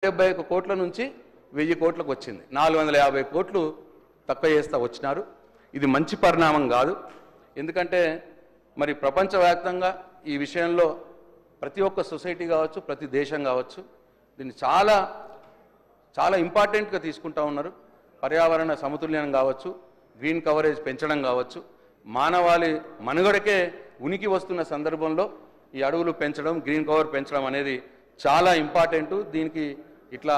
71 కోట్ల నుంచి 1000 కోట్లకు వచ్చింది. 450 కోట్లు తక్కువ చేస్తా వచ్చినారు. ఇది మంచి పరిణామం కాదు. ఎందుకంటే మరి ప్రపంచవ్యాప్తంగా ఈ విషయంలో ప్రతి ఒక్క సొసైటీ కావచ్చు, ప్రతి దేశం కావచ్చు దీన్ని చాలా చాలా ఇంపార్టెంట్గా తీసుకుంటా ఉన్నారు. పర్యావరణ సమతుల్యం కావచ్చు, గ్రీన్ కవరేజ్ పెంచడం కావచ్చు, మానవాళి మనుగడకే ఉనికి వస్తున్న సందర్భంలో ఈ అడవులు పెంచడం, గ్రీన్ కవర్ పెంచడం అనేది చాలా ఇంపార్టెంట్. దీనికి ఇట్లా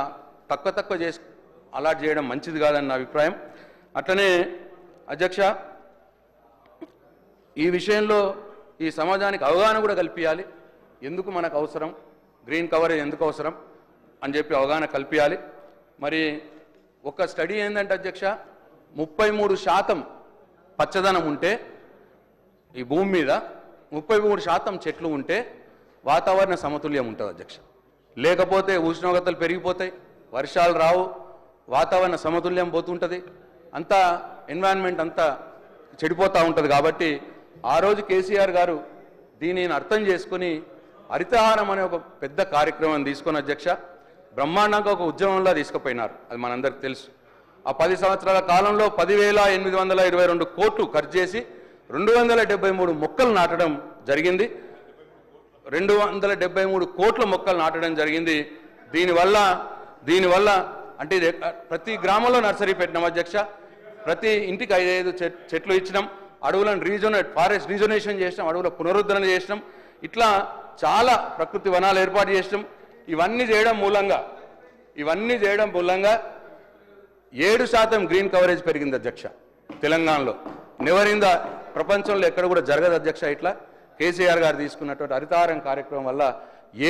తక్కువ చేసి అలాట్ చేయడం మంచిది కాదని నా అభిప్రాయం. అట్లనే అధ్యక్ష, ఈ విషయంలో ఈ సమాజానికి అవగాహన కూడా కల్పించాలి. ఎందుకు మనకు అవసరం, గ్రీన్ కవరేజ్ ఎందుకు అవసరం అని చెప్పి అవగాహన కల్పించాలి. మరి ఒక స్టడీ ఏంటంటే అధ్యక్ష, 33% పచ్చదనం ఉంటే ఈ భూమి మీద 33% చెట్లు ఉంటే వాతావరణ సమతుల్యం ఉంటుంది అధ్యక్ష. లేకపోతే ఉష్ణోగ్రతలు పెరిగిపోతాయి, వర్షాలు రావు, వాతావరణ సమతుల్యం పోతుంటుంది, అంతా ఎన్వైరన్మెంట్ అంతా చెడిపోతూ ఉంటుంది. కాబట్టి ఆ రోజు కేసీఆర్ గారు దీనిని అర్థం చేసుకుని హరితహారం అనే ఒక పెద్ద కార్యక్రమం తీసుకొని అధ్యక్ష బ్రహ్మాండంగా ఒక ఉద్యమంలో తీసుకుపోయినారు. అది మనందరికీ తెలుసు. ఆ 10 సంవత్సరాల కాలంలో 10,822 కోట్లు ఖర్చు చేసి 273 మొక్కలు నాటడం జరిగింది. 273 కోట్ల మొక్కలు నాటడం జరిగింది. దీనివల్ల అంటే ప్రతి గ్రామంలో నర్సరీ పెట్టినాం అధ్యక్ష. ప్రతి ఇంటికి 5 చెట్లు ఇచ్చినాం. అడవులను ఫారెస్ట్ రీజనరేషన్ చేసినాం, అడవుల పునరుద్ధరణ చేసినాం. ఇట్లా చాలా ప్రకృతి వనాలు ఏర్పాటు చేసినాం. ఇవన్నీ చేయడం మూలంగా 7% గ్రీన్ కవరేజ్ పెరిగింది అధ్యక్ష తెలంగాణలో. నెవరింద ప్రపంచంలో ఎక్కడ కూడా జరగదు అధ్యక్ష. ఇట్లా కేసీఆర్ గారు తీసుకున్నటువంటి హరితహారం కార్యక్రమం వల్ల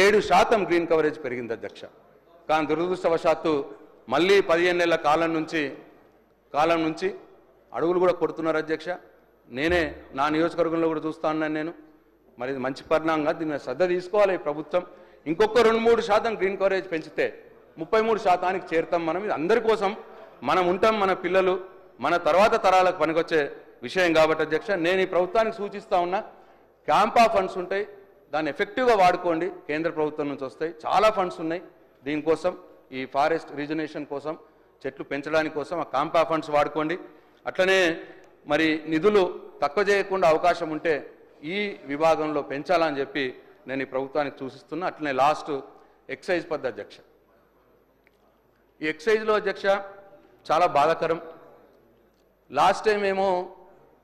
7% గ్రీన్ కవరేజ్ పెరిగింది అధ్యక్ష. కానీ దురదృష్టవశాత్తు మళ్ళీ 15 నెలల కాలం నుంచి అడవులు కూడా కొడుతున్నారు అధ్యక్ష. నేనే నా నియోజకవర్గంలో కూడా చూస్తా ఉన్నాను నేను. మరి ఇది మంచి పరిణామంగా దీన్ని శ్రద్ధ తీసుకోవాలి ప్రభుత్వం. ఇంకొక 2-3% గ్రీన్ కవరేజ్ పెంచితే 33%కి చేరుతాం మనం. ఇది అందరి కోసం మనం ఉంటాం, మన పిల్లలు మన తర్వాత తరాలకు పనికొచ్చే విషయం కాబట్టి అధ్యక్ష నేను ఈ ప్రభుత్వానికి సూచిస్తా ఉన్నా, క్యాంపా ఫండ్స్ ఉంటాయి, దాన్ని ఎఫెక్టివ్గా వాడుకోండి. కేంద్ర ప్రభుత్వం నుంచి వస్తాయి, చాలా ఫండ్స్ ఉన్నాయి దీనికోసం, ఈ ఫారెస్ట్ రీజనరేషన్ కోసం, చెట్లు పెంచడానికి కోసం ఆ క్యాంపా ఫండ్స్ వాడుకోండి. అట్లనే మరి నిధులు తక్కువ చేయకుండా అవకాశం ఉంటే ఈ విభాగంలో పెంచాలని చెప్పి నేను ఈ ప్రభుత్వానికి సూచిస్తున్నా. అట్లనే లాస్ట్ ఎక్సైజ్ పద్ధతి అధ్యక్ష. ఈ ఎక్సైజ్లో అధ్యక్ష చాలా బాధాకరం. లాస్ట్ టైం ఏమో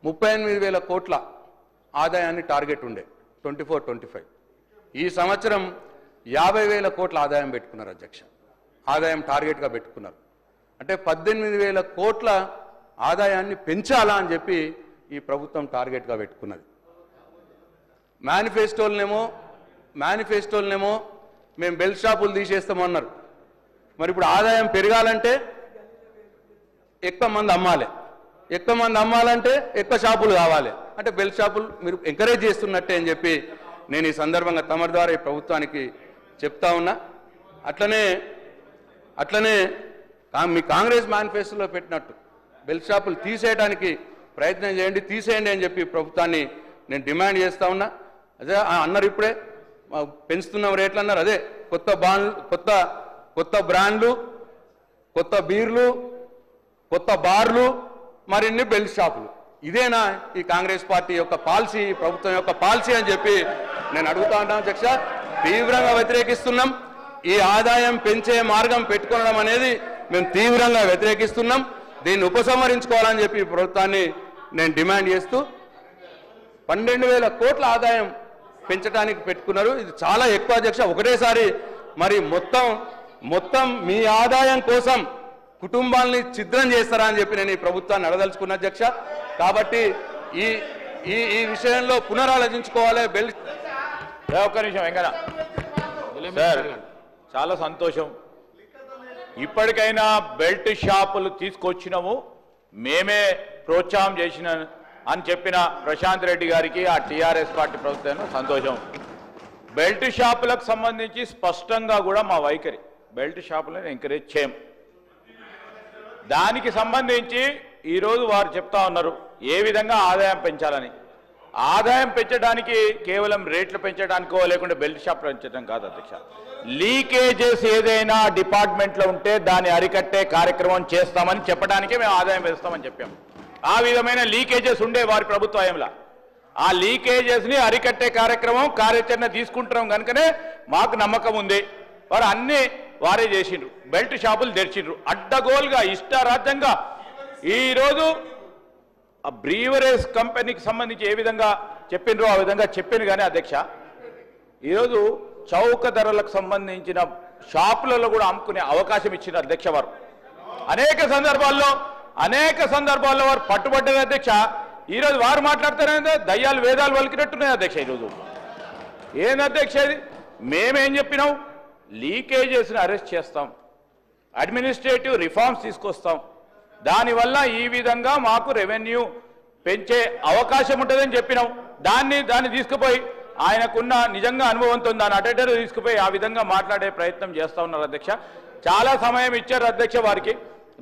38,000 కోట్ల ఆదాయాన్ని టార్గెట్ ఉండే 24-25. ఈ సంవత్సరం 50,000 కోట్ల ఆదాయం పెట్టుకున్నారు అధ్యక్ష. ఆదాయం టార్గెట్గా పెట్టుకున్నారు. అంటే 18,000 కోట్ల ఆదాయాన్ని పెంచాలా అని చెప్పి ఈ ప్రభుత్వం టార్గెట్గా పెట్టుకున్నది. మేనిఫెస్టోలనేమో మేము బెల్ట్ షాపులు తీసేస్తామన్నారు. మరి ఇప్పుడు ఆదాయం పెరగాలంటే ఎక్కువ మంది అమ్మాలంటే ఎక్కువ షాపులు కావాలి. అంటే బెల్ట్ షాపులు మీరు ఎంకరేజ్ చేస్తున్నట్టే అని చెప్పి నేను ఈ సందర్భంగా తమరి ద్వారా ఈ ప్రభుత్వానికి చెప్తా ఉన్నా. అట్లనే మీ కాంగ్రెస్ మేనిఫెస్టోలో పెట్టినట్టు బెల్ట్ షాపులు తీసేయడానికి ప్రయత్నం చేయండి, తీసేయండి అని చెప్పి ప్రభుత్వాన్ని నేను డిమాండ్ చేస్తా ఉన్నా. అదే అన్నారు, ఇప్పుడే పెంచుతున్న రేట్లు అన్నారు. అదే కొత్త బ్రాండ్లు, కొత్త బీర్లు, కొత్త బార్లు, మరిన్ని బెల్ట్ షాపులు. ఇదేనా ఈ కాంగ్రెస్ పార్టీ యొక్క పాలసీ, ప్రభుత్వం యొక్క పాలసీ అని చెప్పి నేను అడుగుతా ఉన్నాను అధ్యక్ష. తీవ్రంగా వ్యతిరేకిస్తున్నాం. ఈ ఆదాయం పెంచే మార్గం పెట్టుకోవడం అనేది మేము తీవ్రంగా వ్యతిరేకిస్తున్నాం. దీన్ని ఉపసంహరించుకోవాలని చెప్పి ప్రభుత్వాన్ని నేను డిమాండ్ చేస్తూ 12,000 కోట్ల ఆదాయం పెంచడానికి పెట్టుకున్నారు. ఇది చాలా ఎక్కువ అధ్యక్ష. ఒకటేసారి మరి మొత్తం మీ ఆదాయం కోసం కుటుంబాలని ఛిద్రం చేస్తారా అని చెప్పి నేను ఈ ప్రభుత్వాన్ని అడదలుచుకున్న అధ్యక్ష. కాబట్టి ఈ విషయంలో పునరాలోచించుకోవాలి. ఒక్క నిమిషం వెంకన్న సార్, చాలా సంతోషం. ఇప్పటికైనా బెల్ట్ షాపులు తీసుకొచ్చినాము, మేమే ప్రోత్సాహం చేసిన అని చెప్పిన ప్రశాంత్ రెడ్డి గారికి, ఆ టీఆర్ఎస్ పార్టీ ప్రభుత్వం సంతోషం. బెల్ట్ షాపులకు సంబంధించి స్పష్టంగా కూడా మా వైఖరి, బెల్ట్ షాపులను ఎంకరేజ్ చేయం. దానికి సంబంధించి ఈరోజు వారు చెప్తా ఉన్నారు ఏ విధంగా ఆదాయం పెంచాలని. ఆదాయం పెంచడానికి కేవలం రేట్లు పెంచడానికో లేకుంటే బెల్ట్ షాప్ పెంచడం కాదు అధ్యక్ష. లీకేజెస్ ఏదైనా డిపార్ట్మెంట్లో ఉంటే దాన్ని అరికట్టే కార్యక్రమం చేస్తామని చెప్పడానికే మేము ఆదాయం పెంచుతామని చెప్పాము. ఆ విధమైన లీకేజెస్ ఉండే వారి ప్రభుత్వ హయాంలో ఆ లీకేజెస్ని అరికట్టే కార్యాచరణ తీసుకుంటున్నాం కనుకనే మాకు నమ్మకం ఉంది. వారు అన్ని వారే చేసిండ్రు, బెల్ట్ షాపులు తెరిచిండ్రు అడ్డగోలుగా ఇష్టారాజ్యంగా. ఈరోజు ఆ బ్రీవరేజ్ కంపెనీకి సంబంధించి ఏ విధంగా చెప్పిండ్రో ఆ విధంగా చెప్పింది. కానీ అధ్యక్ష ఈరోజు చౌక ధరలకు సంబంధించిన షాపులలో కూడా అమ్ముకునే అవకాశం ఇచ్చిన అధ్యక్ష వారు అనేక సందర్భాల్లో వారు పట్టుబడ్డారు అధ్యక్ష. ఈరోజు వారు మాట్లాడతారంటే దయ్యాలు వేదాలు వలికినట్టున్నాయి అధ్యక్ష. ఈరోజు ఏంది అధ్యక్ష ఇది? మేమేం చెప్పినాం? లీకేజెస్ని అరెస్ట్ చేస్తాం, అడ్మినిస్ట్రేటివ్ రిఫార్మ్స్ తీసుకొస్తాం, దానివల్ల ఈ విధంగా మాకు రెవెన్యూ పెంచే అవకాశం ఉంటుందని చెప్పినాం. దాన్ని తీసుకుపోయి ఆయనకున్న నిజంగా అనుభవంతో దాన్ని అటెండర్ తీసుకుపోయి ఆ విధంగా మాట్లాడే ప్రయత్నం చేస్తూ ఉన్నారు అధ్యక్ష. చాలా సమయం ఇచ్చారు అధ్యక్ష వారికి.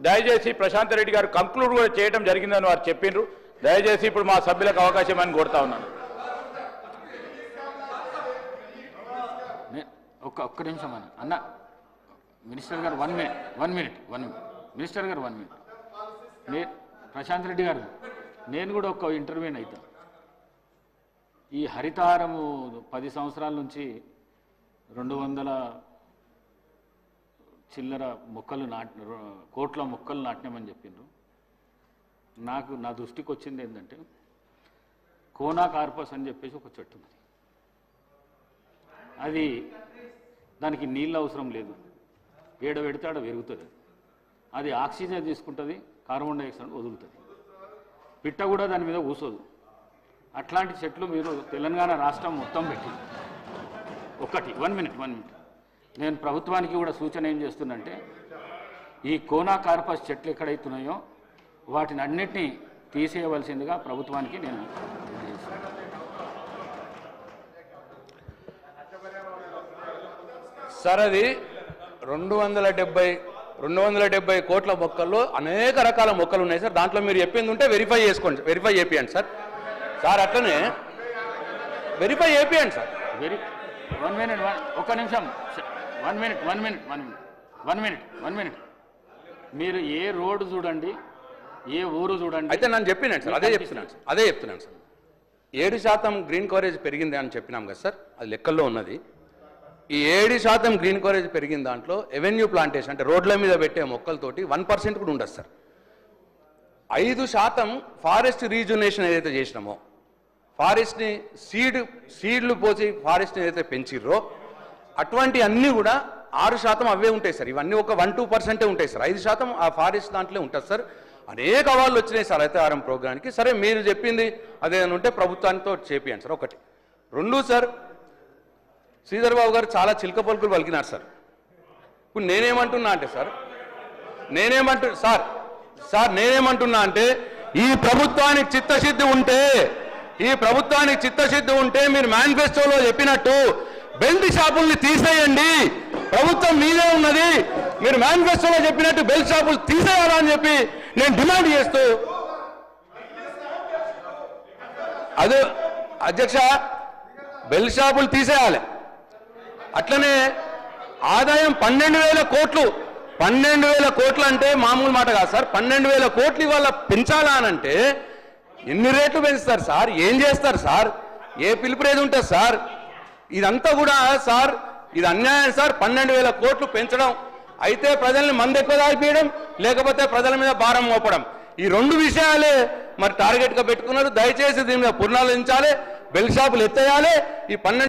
దయచేసి ప్రశాంత్ రెడ్డి గారు కంక్లూడ్ కూడా చేయడం జరిగిందని వారు చెప్పిండ్రు. దయచేసి ఇప్పుడు మా సభ్యులకు అవకాశం అని కోరుతా ఉన్నాను. ఒక్క నిమిషం అన్న మినిస్టర్ గారు 1 మినిట్ మినిస్టర్ గారు 1 మినిట్. ప్రశాంత్ రెడ్డి గారు నేను కూడా ఒక ఇంటర్వ్యూని అవుతాను. ఈ హరితహారము 10 సంవత్సరాల నుంచి 200 చిల్లర మొక్కలు కోట్ల మొక్కలు నాటినామని చెప్పిండ్రు. నా దృష్టికి వచ్చింది ఏంటంటే కోనా కార్పస్ అని చెప్పేసి ఒక చెట్టు ఉంది. అది దానికి నీళ్ళు అవసరం లేదు, ఏడ పెడితే ఆడ పెరుగుతుంది. అది ఆక్సిజన్ తీసుకుంటుంది, కార్బన్ డైఆక్సైడ్ వదులుతుంది. పిట్ట కూడా దాని మీద కూసోదు. అట్లాంటి చెట్లు మీరు తెలంగాణ రాష్ట్రం మొత్తం పెట్టి ఒకటి 1 మినిట్ నేను ప్రభుత్వానికి కూడా సూచన ఏం చేస్తున్నంటే ఈ కోనా కార్పస్ చెట్లు ఎక్కడైతున్నాయో వాటిని అన్నిటినీ తీసేయవలసిందిగా ప్రభుత్వానికి నేను సార్ అది 270 కోట్ల మొక్కల్లో అనేక రకాల మొక్కలు ఉన్నాయి సార్. దాంట్లో మీరు చెప్పింది ఉంటే వెరిఫై చేపియండి సార్. అట్లనే వెరిఫై చేపియండి సార్. 1 మినిట్ ఒక్క నిమిషం 1 మినిట్ మీరు ఏ రోడ్డు చూడండి, ఏ ఊరు చూడండి. అయితే నేను చెప్పినాను సార్, అదే చెప్తున్నాను సార్. 7% గ్రీన్ కవరేజ్ పెరిగింది అని చెప్పినాం కదా సార్, అది లెక్కల్లో ఉన్నది. ఈ 7% గ్రీన్ కవరేజ్ పెరిగిన దాంట్లో ఎవెన్యూ ప్లాంటేషన్ అంటే రోడ్ల మీద పెట్టే మొక్కలతోటి 1% కూడా ఉండదు సార్. 5% ఫారెస్ట్ రీజునేషన్ ఏదైతే చేసినామో, ఫారెస్ట్ని సీడ్లు పోసి ఫారెస్ట్ని ఏదైతే పెంచిర్రో అటువంటి అన్నీ కూడా 6% అవే ఉంటాయి సార్. ఇవన్నీ ఒక 1-2% ఉంటాయి సార్. 5% ఆ ఫారెస్ట్ దాంట్లో ఉంటుంది సార్. అనేక అవార్డులు వచ్చినాయి సార్ హరితహారం ప్రోగ్రామ్కి. సరే మీరు చెప్పింది అదేదైనా ఉంటే ప్రభుత్వానితో చేపియండి సార్. 1 2 సార్, శ్రీధర్ బాబు గారు చాలా చిలక పలుకులు పలికినారు సార్. ఇప్పుడు నేనేమంటున్నా అంటే ఈ ప్రభుత్వానికి చిత్తశుద్ధి ఉంటే మీరు మేనిఫెస్టోలో చెప్పినట్టు బెల్ట్ షాపుల్ని తీసేయండి. ప్రభుత్వం మీదే ఉన్నది, మీరు మేనిఫెస్టోలో చెప్పినట్టు బెల్ట్ షాపులు తీసేయాలని చెప్పి నేను డిమాండ్ చేస్తూ అదే అధ్యక్ష బెల్ట్ షాపులు తీసేయాలి. అట్లనే ఆదాయం 12,000 కోట్లు. 12,000 కోట్లు అంటే మామూలు మాట కాదు సార్. 12,000 కోట్లు ఇవాళ పెంచాలా అనంటే ఎన్ని రేట్లు పెంచుతారు సార్? ఏం చేస్తారు సార్? ఏ పిలుపురేది ఉంటుంది సార్? ఇదంతా కూడా సార్ ఇది అన్యాయం సార్. 12,000 కోట్లు పెంచడం అయితే ప్రజల్ని మంది ఎక్కువ తాగిపోయడం, లేకపోతే ప్రజల మీద భారం మోపడం, ఈ 2 విషయాలే మరి టార్గెట్గా పెట్టుకున్నారు. దయచేసి దీని మీద పునరాలోచించాలి, బెల్ట్ షాపులు ఎత్తేయాలి. ఈ 12